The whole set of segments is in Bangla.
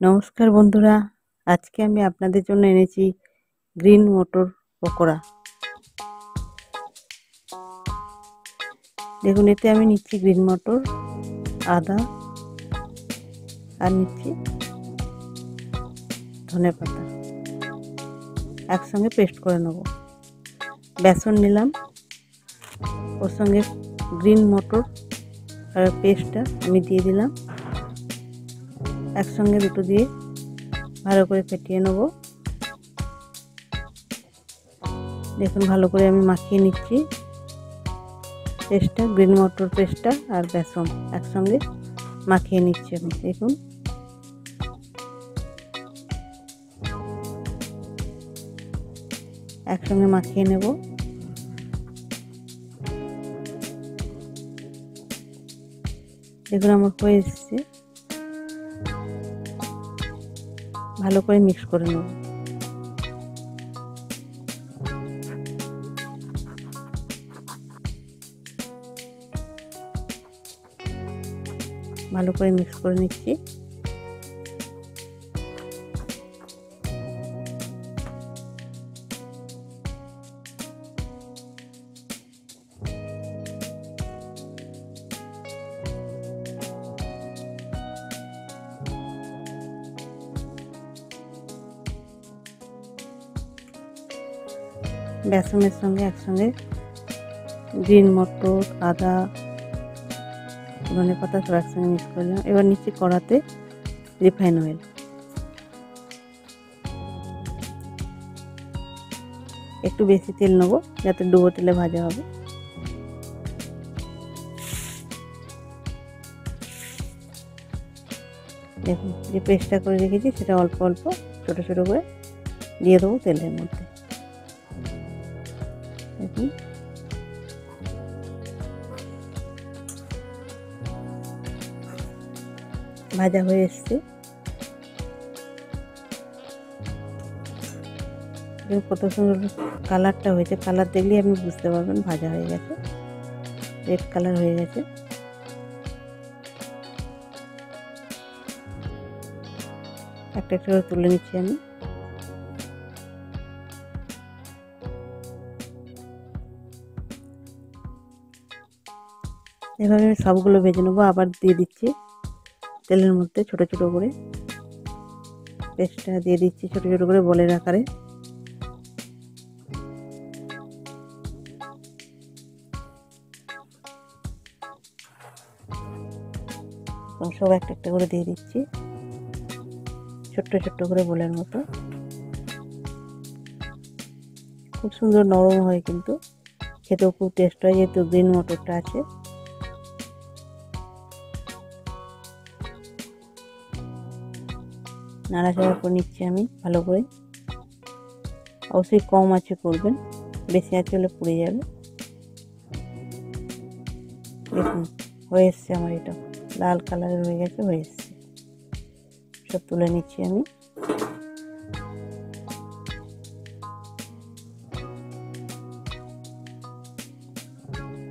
নমস্কার বন্ধুরা, আজকে আমি আপনাদের জন্য এনেছি গ্রিন মটর পকোড়া। দেখুন, এতে আমি নিচ্ছি গ্রিন মটর, আদা আর নিচ্ছি ধনেপাতা, একসঙ্গে পেস্ট করে নেব। বেসন নিলাম, ওর সঙ্গে গ্রিন মটর আর পেস্টটা আমি দিয়ে দিলাম, একসঙ্গে দুটো দিয়ে ভালো করে ফেটিয়ে নেব। দেখুন, ভালো করে আমি মাখিয়ে নিচ্ছি পেস্টটা, গ্রিন মটর পেস্টটা আর বেসন একসঙ্গে মাখিয়ে নিচ্ছি আমি। দেখুন, একসঙ্গে মাখিয়ে নেব। দেখুন, আমার হয়ে এসছে, ভালো করে মিক্স করে নেব। ভালো করে মিক্স করে নিচ্ছি। বেসনের সঙ্গে একসঙ্গে গ্রিন মটর, আদা, ধনেপাতা সব একসঙ্গে মিক্স করলাম। এবার নিচ্ছি কড়াতে রিফাইন অয়েল। একটু বেশি তেল নেবো যাতে ডুবো তেলে ভাজা হবে। দেখুন, যে পেস্টটা করে রেখেছি সেটা অল্প অল্প ছোটো ছোটো করে দিয়ে দেবো তেলের মধ্যে। দেখুন, ভাজা হয়ে এসছে। কত সুন্দর কালারটা হয়েছে, কালার দেখলেই আপনি বুঝতে পারবেন ভাজা হয়ে গেছে, রেড কালার হয়ে গেছে। একটা একটা করে তুলে নিচ্ছি আমি। এভাবে আমি সবগুলো ভেজে নেবো। আবার দিয়ে দিচ্ছি তেলের মধ্যে ছোট ছোট করে পেস্টটা দিয়ে দিচ্ছি, ছোট ছোট করে বলের আকারে। সব একটা একটা করে দিয়ে দিচ্ছি, ছোট্ট ছোট্ট করে বলের মতো। খুব সুন্দর নরম হয়, কিন্তু খেতেও খুব টেস্ট হয় যেহেতু গ্রিন মটরটা আছে। নাড়াচাড়া করে নিচ্ছি আমি ভালো করে। অবশ্যই কম আঁচে করবেন, বেশি আঁচে হলে পুড়ে যাবে। দেখুন, হয়ে এসছে আমার, এটা লাল কালারের হয়ে গেছে, হয়ে এসছে। সব তুলে নিচ্ছি আমি।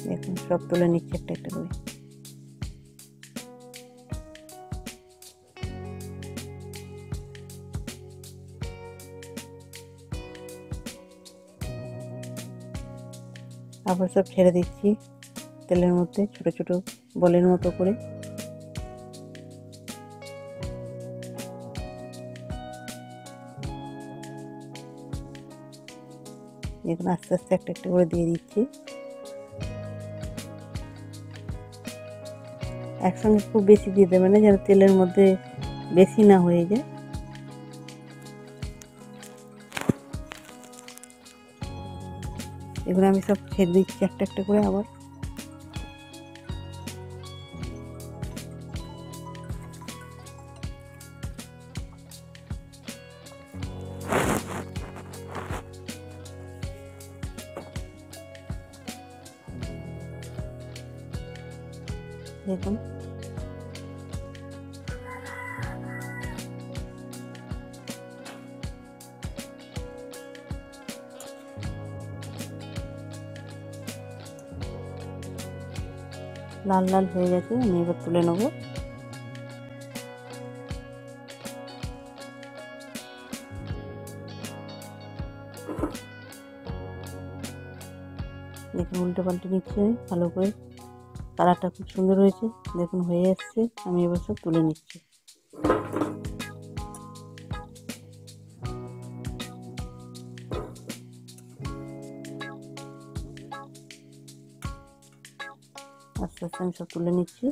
দেখুন, সব তুলে নিচ্ছি একটা একটা করে। আবার সব ছেড়ে দিচ্ছি তেলের মধ্যে ছোট ছোট বলের মতো করে। দেখুন, আস্তে আস্তে একটা একটা করে দিয়ে দিচ্ছি। একসঙ্গে খুব বেশি দিয়ে দেবে না, যেন তেলের মধ্যে বেশি না হয়ে যায়। এগুলো আমি সব ছেড়ে দিচ্ছি একটা একটা করে আবার। দেখুন, লাল লাল হয়ে গেছে, আমি এবার তুলে নেব। দেখুন উল্টে পাল্টে নিচ্ছি আমি ভালো করে। কালারটা খুব সুন্দর হয়েছে, দেখুন হয়ে আসছে। আমি এবার সব তুলে নিচ্ছি। আস্তে আস্তে আমি সব তুলে নিচ্ছি।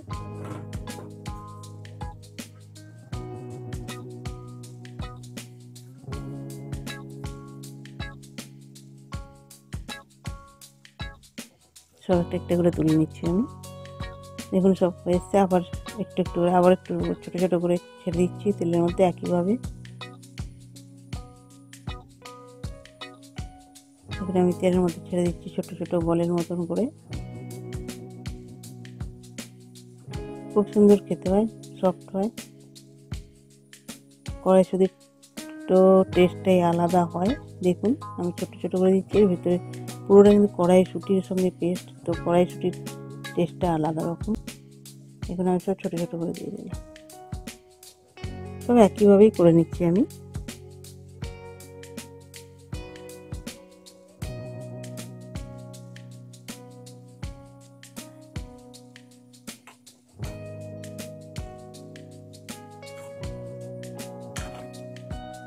সব একটা একটা করে তুলে নিচ্ছি আমি। দেখুন সব হয়ে এসছে। আবার একটু একটু করে আবার একটু ছোটো ছোটো করে ছেড়ে দিচ্ছি তেলের মধ্যে একইভাবে। এখানে আমি তেলের মধ্যে ছেড়ে দিচ্ছি ছোটো ছোটো বলের মতন করে। খুব সুন্দর খেতে হয়, সফট হয়। কড়াইশুঁটির তো টেস্টটাই আলাদা হয়। দেখুন আমি ছোটো ছোটো করে দিচ্ছি, এর ভিতরে পুরোটা কিন্তু কড়াইশুঁটির সঙ্গে পেস্ট, তো কড়াইশুঁটির টেস্টটা আলাদা রকম। এখন আমি সব ছোটো ছোটো করে দিয়ে দিলাম। সব একইভাবেই করে নিচ্ছি আমি।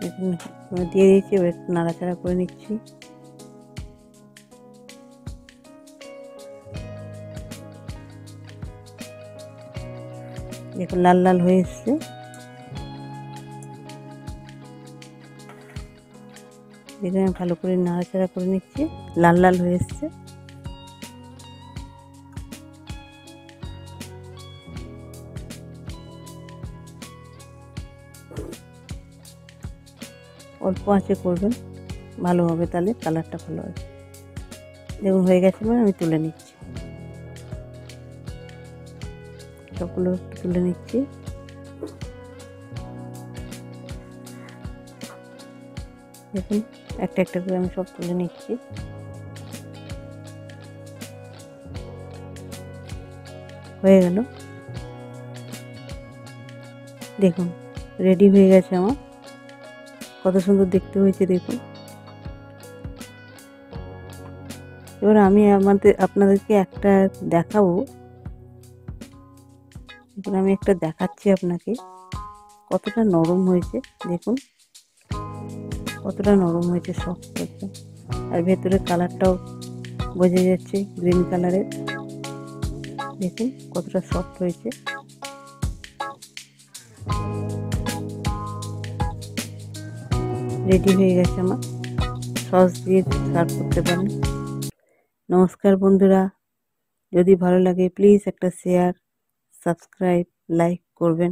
দেখুন দিয়ে দিয়েছি, এবার একটু নাড়াচাড়া করে নিচ্ছি। দেখুন লাল লাল হয়ে এসছে। দেখুন আমি ভালো করে নাড়াচাড়া করে নিচ্ছি, লাল লাল হয়ে এসছে। অল্প আঁচে করবেন, ভালো হবে, তাহলে কালারটা ভালো হবে। দেখুন হয়ে গেছে, মানে আমি তুলে নিচ্ছি। সবগুলো তুলে নিচ্ছি। দেখুন একটা একটা করে আমি সব তুলে নিচ্ছি। হয়ে গেল, দেখুন রেডি হয়ে গেছে আমার। কত সুন্দর দেখতে হয়েছে দেখুন। এবার আমি আপনাদেরকে একটা দেখাবো। এবার আমি একটা দেখাচ্ছি আপনাকে, কতটা নরম হয়েছে। দেখুন কতটা নরম হয়েছে, সফট একদম। আর ভেতরে কালারটাও বোঝা যাচ্ছে, গ্রিন কালারের। দেখুন কতটা সফট হয়েছে। রেডি হয়ে গেছে আমার। সস দিয়ে সার্ভ করতে পারেন। নমস্কার বন্ধুরা, যদি ভালো লাগে প্লিজ একটা শেয়ার, সাবস্ক্রাইব, লাইক করবেন।